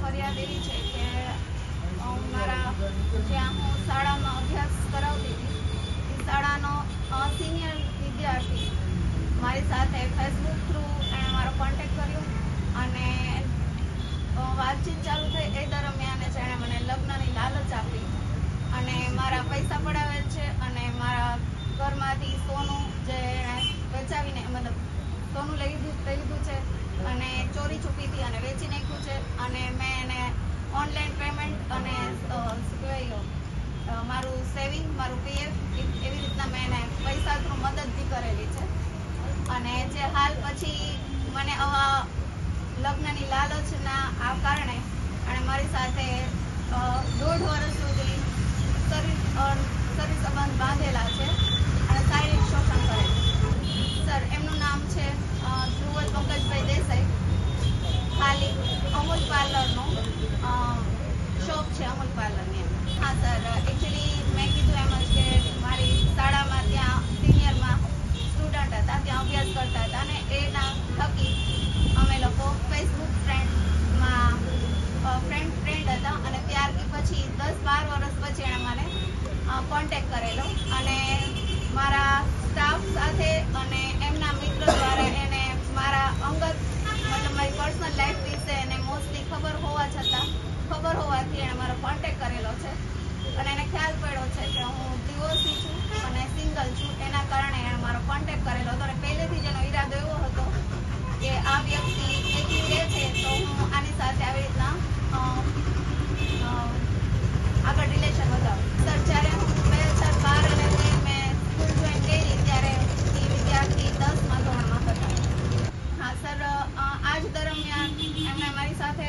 ફરિયાદ એવી છે કે મારા જ્યાં હું શાળામાં અભ્યાસ કરાવતી હતી એ શાળાનો સિનિયર વિદ્યાર્થી મારી સાથે ફેસબુક થ્રુ એણે મારો કોન્ટેક્ટ કર્યો અને વાતચીત ચાલુ થઈ એ દરમિયાન જ એણે મને લગ્નની લાલચ આપી અને મારા પૈસા પડાવેલ છે અને મારા ઘરમાંથી સોનું જે એણે વેચાવીને મતલબ સોનું લઈ લીધું છે અને ચોરી છુપીથી અને વેચી નાખ્યું છે અને મેં એને ઓનલાઈન પેમેન્ટ અને મારું સેવિંગ મારું પીએફ એવી રીતના મેં એને પૈસા થ્રુ મદદ બી કરેલી છે અને જે હાલ પછી મને આવા લગ્નની લાલચના આ કારણે અને મારી સાથે 1.5 વર્ષ સુધી શરીર સંબંધ બાંધેલા છે અને શારીરિક શોષણ કરે છે. સર એમનું નામ છે ધ્રુવલ પંકજભાઈ દેસાઈ. ખાલી અમૂલ પાર્લરનો શોપ છે અમૂલ પાર્લરની. હા સર, એકચ્યુઅલી મેં કીધું એમ જ કે મારી શાળામાં ત્યાં સિનિયરમાં સ્ટુડન્ટ હતા, ત્યાં અભ્યાસ કરતા હતા અને એના થકી અમે લોકો ફેસબુક ફ્રેન્ડમાં ફ્રેન્ડ હતા અને ત્યારથી પછી 10-12 વર્ષ પછી એણે મને કોન્ટેક્ટ કરેલો અને મારા સ્ટાફ સાથે અને એમના મિત્ર દ્વારા એને મારા અંગત મતલબ મારી પર્સનલ લાઈફ વિશે એને મોસ્ટલી ખબર હોવાથી એણે મારો કોન્ટેક્ટ કરેલો છે અને એને ખ્યાલ પડ્યો છે કે હું ડિવોર્સી છું અને સિંગલ છું. એના કારણે એણે મારો કોન્ટેક્ટ કરેલો હતો અને પહેલેથી જ એનો ઈરાદો એવો હતો કે આ વ્યક્તિ એકલી રહે છે તો હું આની સાથે આવી રીતના આગળ રિલેશન વધારું. સર, જ્યારે હું 2012 અને 13 મેં સ્કૂલ જોઈન કરી ત્યારે એ વિદ્યાર્થી 10મા ધોરણમાં હતા. હા સર, આ જ દરમિયાન એમણે મારી સાથે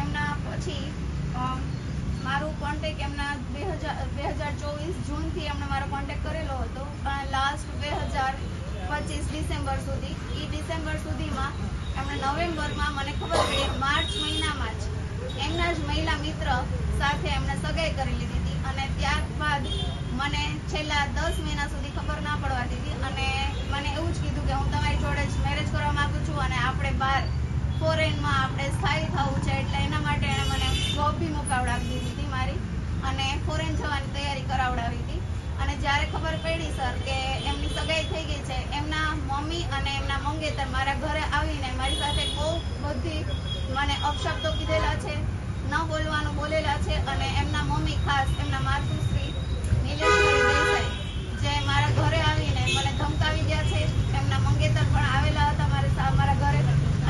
એમના પછી મારું કોન્ટેક્ટ એમના 2024 જૂનથી એમણે મારો કોન્ટેક્ટ કરેલો હતો લાસ્ટ 2025 ડિસેમ્બર સુધી. એ ડિસેમ્બર સુધીમાં એમણે નવેમ્બરમાં મને ખબર પડી માર્ચ મહિનામાં જ એમના જ મહિલા મિત્ર સાથે એમણે સગાઈ કરી લીધી હતી અને ત્યારબાદ મને છેલ્લા 10 મહિના સુધી ખબર ના પડવા દીધી અને મને એવું જ કીધું કે હું તમારી જોડે જ મેરેજ કરવા માંગુ છું અને આપણે બહાર ફોરેનમાં આપણે સ્થાયી થવું છે એટલે એના માટે એણે મને જોબ બી મુકાવડાવી દીધી હતી મારી અને ફોરેન જવાની તૈયારી કરાવડાવી હતી. અને જ્યારે ખબર પડી સર કે એમની સગાઈ થઈ ગઈ છે, એમના મમ્મી અને એમના મંગેતર મારા ઘરે આવીને મારી સાથે બહુ બધી મને અપશબ્દો કીધેલા છે, ન બોલવાનું બોલેલા છે અને એમના મમ્મી ખાસ એમના માતુશ્રી નીલેશ્વરી દેસાઈ જે મારા ઘરે આવીને મને ધમકાવી ગયા છે. એમના મંગેતર પણ આવેલા હતા મારા ઘરે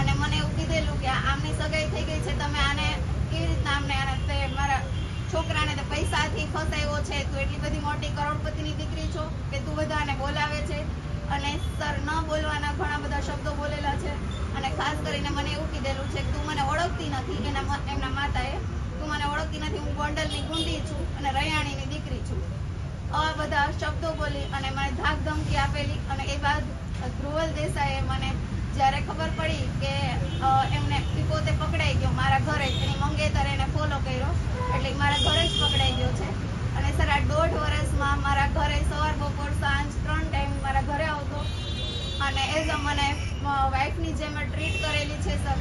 અને મને એવું કીધેલું કે આમની સગાઈ થઈ ગઈ છે, તમે આને કેવી રીતના આને મારા છોકરાને તો પૈસાથી ફસાયો છે, તું એટલી બધી મોટી કરોડપતિની દીકરી છો કે તું બધાને બોલાવે છે. અને સર, ન બોલવાના ઘણા બધા શબ્દો બોલેલા છે અને ખાસ કરીને મને એવું કીધેલું છે કે તું મને ઓળખતી નથી. એમના માતાએ તું મને ઓળખતી નથી, હું ગોંડલની ગુંડી છું અને રૈયાણીની દીકરી છું. આવા બધા શબ્દો બોલી અને મને ધાક ધમકી આપેલી અને એ બાદ ધ્રુવલ દેસાઈએ મને જ્યારે ખબર પડી કે એમને પોતે પકડાઈ ગયો મારા ઘરે જ, એની મંગેતર એને ફોલો કર્યો એટલે મારા ઘરે જ પકડાઈ ગયો છે. અને સર, આ 1.5 વર્ષમાં મારા ઘરે સવાર બપોર સાંજ 3 ટાઈમ મારા ઘરે આવતો અને એઝ અ મને વાઇફની જેમ ટ્રીટ કરેલી છે સર.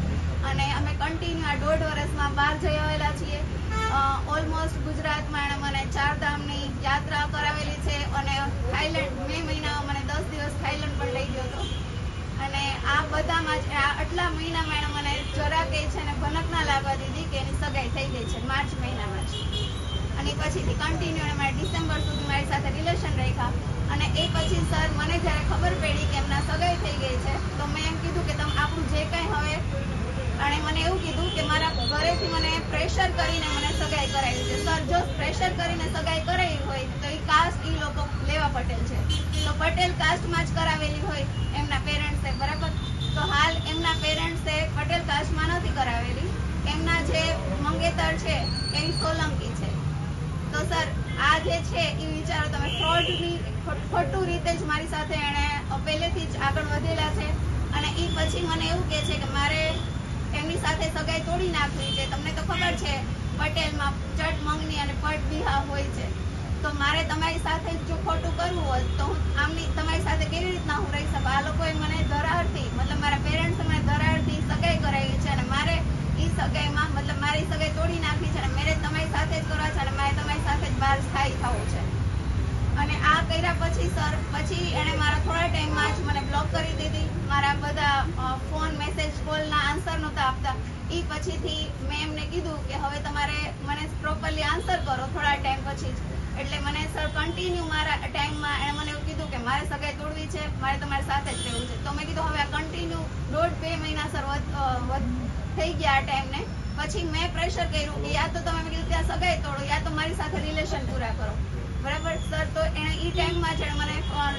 અને અમે કન્ટિન્યુ આ 1.5 વર્ષમાં બહાર જઈ આવેલા છીએ. ઓલમોસ્ટ ગુજરાતમાં એણે મને 4 ધામની યાત્રા કરાવેલી છે અને થાઈલેન્ડ મે મહિનામાં મને 10 દિવસ થાઈલેન્ડ પણ લઈ ગયો હતો. અને આ બધામાં જ આટલા મહિનામાં એણે મને જરા કે છે ને ભનક ના લાગવા દીધી કે એની સગાઈ થઈ ગઈ છે માર્ચ મહિનામાં જ. અને પછીથી કન્ટિન્યુ એણે મારે ડિસેમ્બર સુધી મારી સાથે રિલેશન રાખ્યા અને એ પછી સર મને જ્યારે ખબર પડી કે એમના સગાઈ થઈ ગઈ છે તો મેં એમ કીધું કે તમે આપણું જે કંઈ હવે અને મને એવું કીધું કે મારા ઘરેથી મને પ્રેશર કરીને મને સગાઈ કરાવી છે. સર, જો પ્રેશર કરીને સગાઈ કરાવી હોય તો એ કાસ્ટ એ લોકો લેવા પટેલ છે તો પટેલ કાસ્ટમાં જ કરાવેલી હોય એમના પેરેન્ટ્સે, બરાબર? તો હાલ એમના પેરેન્ટ્સે પટેલ કાસ્ટમાં નથી કરાવેલી, એમના જે મંગેતર છે એ સોલંકી છે. તો સર, આ જે છે એ વિચારો તમે ખોટું રીતે જ મારી સાથે એણે પહેલેથી જ આગળ વધેલા છે અને એ પછી મને એવું કહે છે કે મારે એમની સાથે સગાઈ તોડી નાખવી છે. તમને તો ખબર છે પટેલમાં ચટ મંગની અને પટ બિહા હોય છે, તો મારે તમારી સાથે જો ખોટું કરવું હોય તો હું તમારી સાથે કેવી રીતના હું રહી શકું? આ લોકોએ મને ધરારથી મતલબ મારા પેરેન્ટ્સે મને ધરારથી સગાઈ કરાવી છે અને મારે એ સગાઈમાં મતલબ મારી મારી સગાઈ તોડી નાખી છે અને મેરેજ તમારી સાથે જ કરવા છે અને મારે તમારી સાથે જ બહાર સ્થાયી થવું છે. અને આ કર્યા પછી સર પછી એણે મારા થોડા ટાઈમમાં જ મને બ્લોક કરી દીધી. મારા બધા ફોન મેસેજ કોલના આન્સર નહોતા આપતા. એ પછીથી મેં એમને કીધું કે હવે તમારે મને પ્રોપરલી આન્સર કરો થોડા ટાઈમ પછી જ. એટલે મને સર કન્ટિન્યુ મારા ટાઈમમાં એણે મને એવું કીધું કે મારે સગાઈ તોડવી છે, મારે તમારી સાથે જ રહેવું છે. તો મેં કીધું હવે આ કન્ટિન્યુ 1.5-2 મહિના સર થઈ ગયા આ ટાઈમને. પછી મેં પ્રેશર કર્યું કે યા તો તમે મેં કીધું ત્યાં સગાઈ તોડો યા તો મારી સાથે રિલેશન પૂરા કરો. બરાબર સર. તો એણે એ ટાઈમમાં જ મને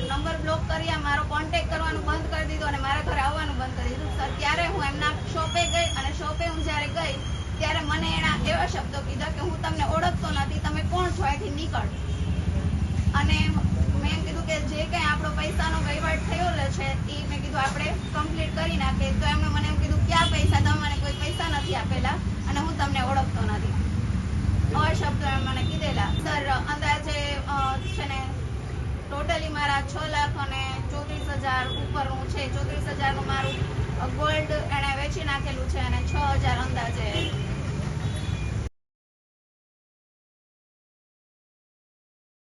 નંબર બ્લોક કર્યા, મારો કોન્ટેક્ટ કરવાનું બંધ કરી દીધું અને મારા ઘરે આવવાનું બંધ કરી દીધું. સર ત્યારે હું એમના શોપે ગઈ અને શોપે હું જ્યારે ગઈ ત્યારે મને એના એવા શબ્દો કીધા કે હું તમને ઓળખતો નથી, તમે કોણ છો, અહીંથી નીકળ. અને મેં એમ કીધું કે જે કંઈ આપણો પૈસાનો વહીવટ થયેલો છે એ મેં કીધું આપણે કમ્પ્લીટ કરી નાખીએ. તો એમણે મને એમ કીધું ક્યાં પૈસા, તમે મને કોઈ પૈસા નથી આપેલા અને હું તમને ઓળખતો નથી. શબ્દો એમ મને કીધેલા. સર અંદાજે છે ને ટોટલી મારા 6,34,000 ઉપરનું છે. 34,000 નું મારું ગોલ્ડ એણે વેચી નાખેલું છે અને 6,000 અંદાજે